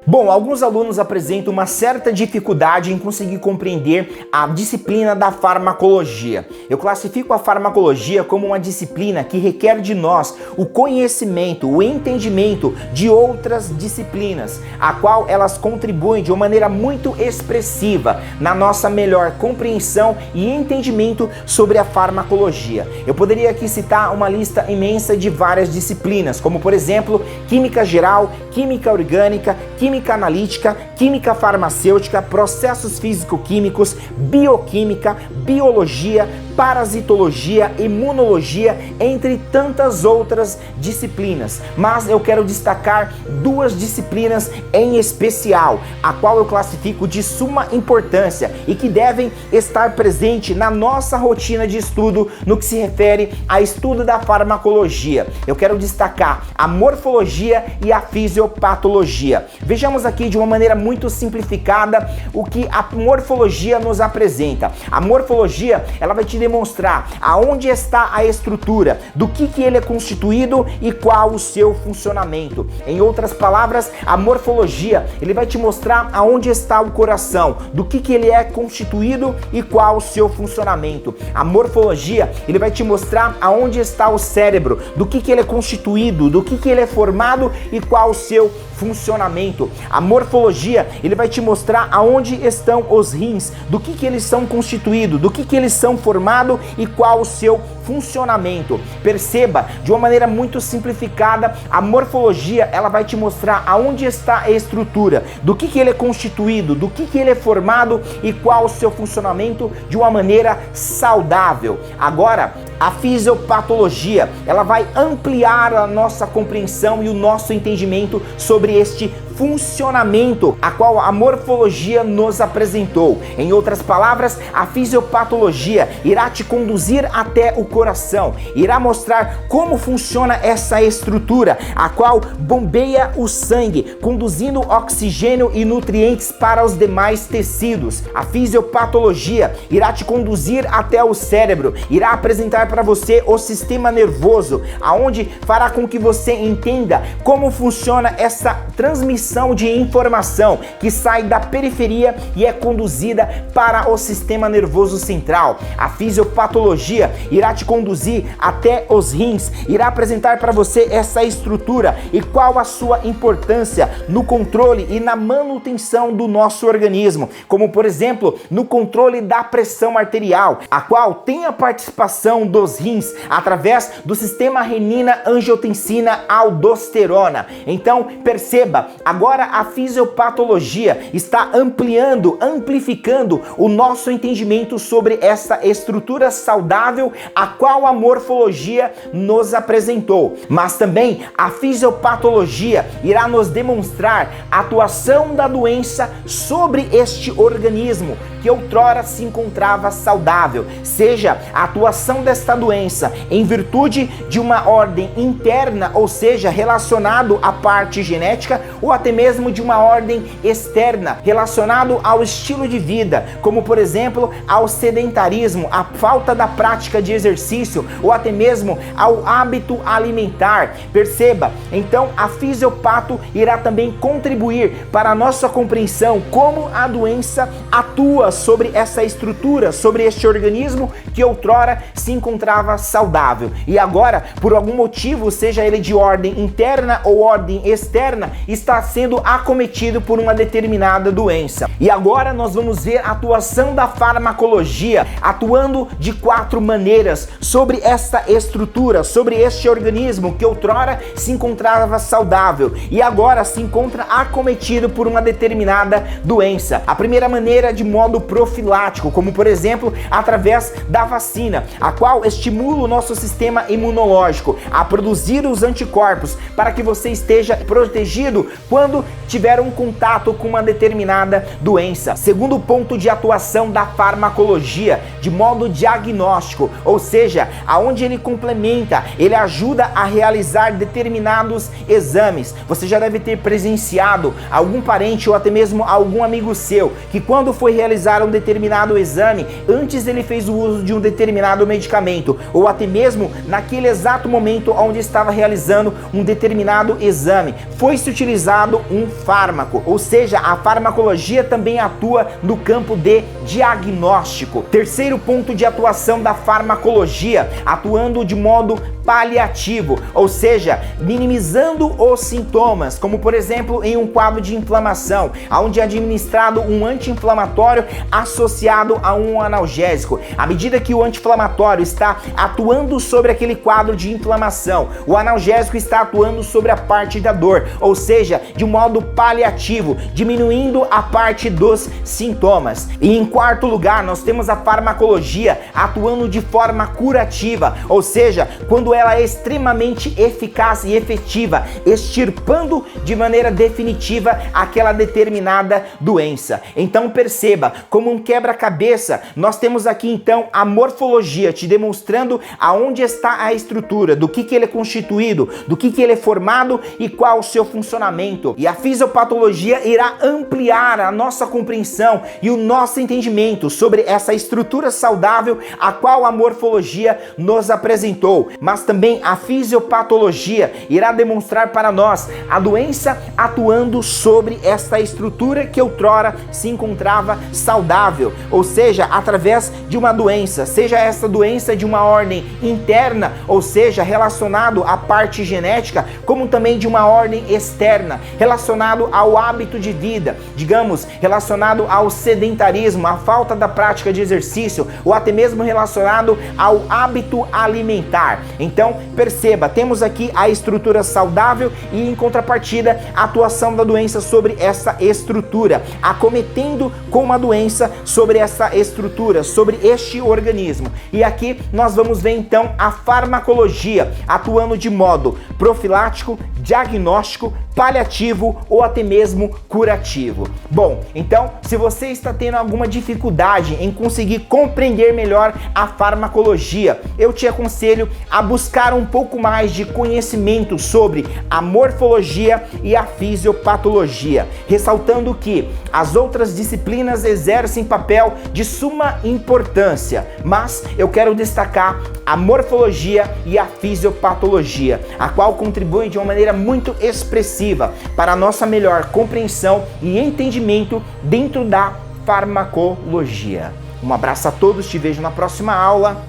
Bom, alguns alunos apresentam uma certa dificuldade em conseguir compreender a disciplina da farmacologia. Eu classifico a farmacologia como uma disciplina que requer de nós o conhecimento, o entendimento de outras disciplinas, a qual elas contribuem de uma maneira muito expressiva na nossa melhor compreensão e entendimento sobre a farmacologia. Eu poderia aqui citar uma lista imensa de várias disciplinas, como por exemplo, química geral, química orgânica, química analítica, química farmacêutica, processos físico-químicos, bioquímica, biologia, parasitologia, imunologia, entre tantas outras disciplinas. Mas eu quero destacar duas disciplinas em especial, a qual eu classifico de suma importância e que devem estar presentes na nossa rotina de estudo no que se refere a estudo da farmacologia. Eu quero destacar a morfologia e a fisiopatologia. Vejamos aqui de uma maneira muito simplificada o que a morfologia nos apresenta. A morfologia, ela vai te demonstrar aonde está a estrutura, do que ele é constituído e qual o seu funcionamento. Em outras palavras, a morfologia, ele vai te mostrar aonde está o coração, do que ele é constituído e qual o seu funcionamento. A morfologia, ele vai te mostrar aonde está o cérebro, do que ele é constituído, do que ele é formado e qual o seu funcionamento. A morfologia, ele vai te mostrar aonde estão os rins, do que eles são constituídos, do que eles são formados e qual o seu funcionamento. Perceba, de uma maneira muito simplificada, a morfologia, ela vai te mostrar aonde está a estrutura, do que ele é constituído, do que ele é formado e qual o seu funcionamento de uma maneira saudável. Agora, a fisiopatologia, ela vai ampliar a nossa compreensão e o nosso entendimento sobre este funcionamento a qual a morfologia nos apresentou. Em outras palavras, a fisiopatologia irá te conduzir até o coração, irá mostrar como funciona essa estrutura, a qual bombeia o sangue, conduzindo oxigênio e nutrientes para os demais tecidos. A fisiopatologia irá te conduzir até o cérebro, irá apresentar para você o sistema nervoso, aonde fará com que você entenda como funciona essa transmissão de informação que sai da periferia e é conduzida para o sistema nervoso central. A fisiopatologia irá te conduzir até os rins, irá apresentar para você essa estrutura e qual a sua importância no controle e na manutenção do nosso organismo, como por exemplo, no controle da pressão arterial, a qual tem a participação dos rins através do sistema renina-angiotensina-aldosterona. Então, perceba, agora a fisiopatologia está amplificando o nosso entendimento sobre essa estrutura saudável a qual a morfologia nos apresentou. Mas também a fisiopatologia irá nos demonstrar a atuação da doença sobre este organismo que outrora se encontrava saudável, seja a atuação desta doença em virtude de uma ordem interna, ou seja, relacionado à parte genética, ou até mesmo de uma ordem externa, relacionado ao estilo de vida, como por exemplo, ao sedentarismo, à falta da prática de exercício, ou até mesmo ao hábito alimentar. Perceba, então a fisiopato irá também contribuir para a nossa compreensão como a doença atua sobre essa estrutura, sobre este organismo que outrora se encontrava saudável e agora, por algum motivo, seja ele de ordem interna ou ordem externa, está sendo acometido por uma determinada doença. E agora nós vamos ver a atuação da farmacologia atuando de 4 maneiras sobre essa estrutura, sobre este organismo que outrora se encontrava saudável e agora se encontra acometido por uma determinada doença. A primeira maneira, de modo profilático, como por exemplo através da vacina, a qual estimula o nosso sistema imunológico a produzir os anticorpos para que você esteja protegido quando tiver um contato com uma determinada doença. Segundo ponto de atuação da farmacologia, de modo diagnóstico, ou seja, aonde ele complementa, ele ajuda a realizar determinados exames. Você já deve ter presenciado algum parente ou até mesmo algum amigo seu que quando foi realizar um determinado exame, antes ele fez o uso de um determinado medicamento, ou até mesmo naquele exato momento onde estava realizando um determinado exame, foi-se utilizado considerado um fármaco, ou seja, a farmacologia também atua no campo de diagnóstico. Terceiro ponto de atuação da farmacologia, atuando de modo paliativo, ou seja, minimizando os sintomas, como por exemplo em um quadro de inflamação, onde é administrado um anti-inflamatório associado a um analgésico. À medida que o anti-inflamatório está atuando sobre aquele quadro de inflamação, o analgésico está atuando sobre a parte da dor, ou seja, de modo paliativo, diminuindo a parte dos sintomas. E em quarto lugar, nós temos a farmacologia atuando de forma curativa, ou seja, quando ela é extremamente eficaz e efetiva, extirpando de maneira definitiva aquela determinada doença. Então perceba, como um quebra-cabeça, nós temos aqui então a morfologia te demonstrando aonde está a estrutura, do que ele é constituído, do que ele é formado e qual o seu funcionamento. E a fisiopatologia irá ampliar a nossa compreensão e o nosso entendimento sobre essa estrutura saudável a qual a morfologia nos apresentou. Mas também a fisiopatologia irá demonstrar para nós a doença atuando sobre esta estrutura que outrora se encontrava saudável, ou seja, através de uma doença, seja essa doença de uma ordem interna, ou seja, relacionado à parte genética, como também de uma ordem externa, relacionado ao hábito de vida, digamos, relacionado ao sedentarismo, à falta da prática de exercício, ou até mesmo relacionado ao hábito alimentar. Então, perceba, temos aqui a estrutura saudável e, em contrapartida, a atuação da doença sobre essa estrutura, acometendo com uma doença sobre essa estrutura, sobre este organismo. E aqui nós vamos ver então a farmacologia atuando de modo profilático, diagnóstico, paliativo ou até mesmo curativo. Bom, então, se você está tendo alguma dificuldade em conseguir compreender melhor a farmacologia, eu te aconselho a buscar um pouco mais de conhecimento sobre a morfologia e a fisiopatologia, ressaltando que as outras disciplinas exercem papel de suma importância, mas eu quero destacar a morfologia e a fisiopatologia, a qual contribui de uma maneira muito expressiva para a nossa melhor compreensão e entendimento dentro da farmacologia. Um abraço a todos, te vejo na próxima aula.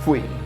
Fui!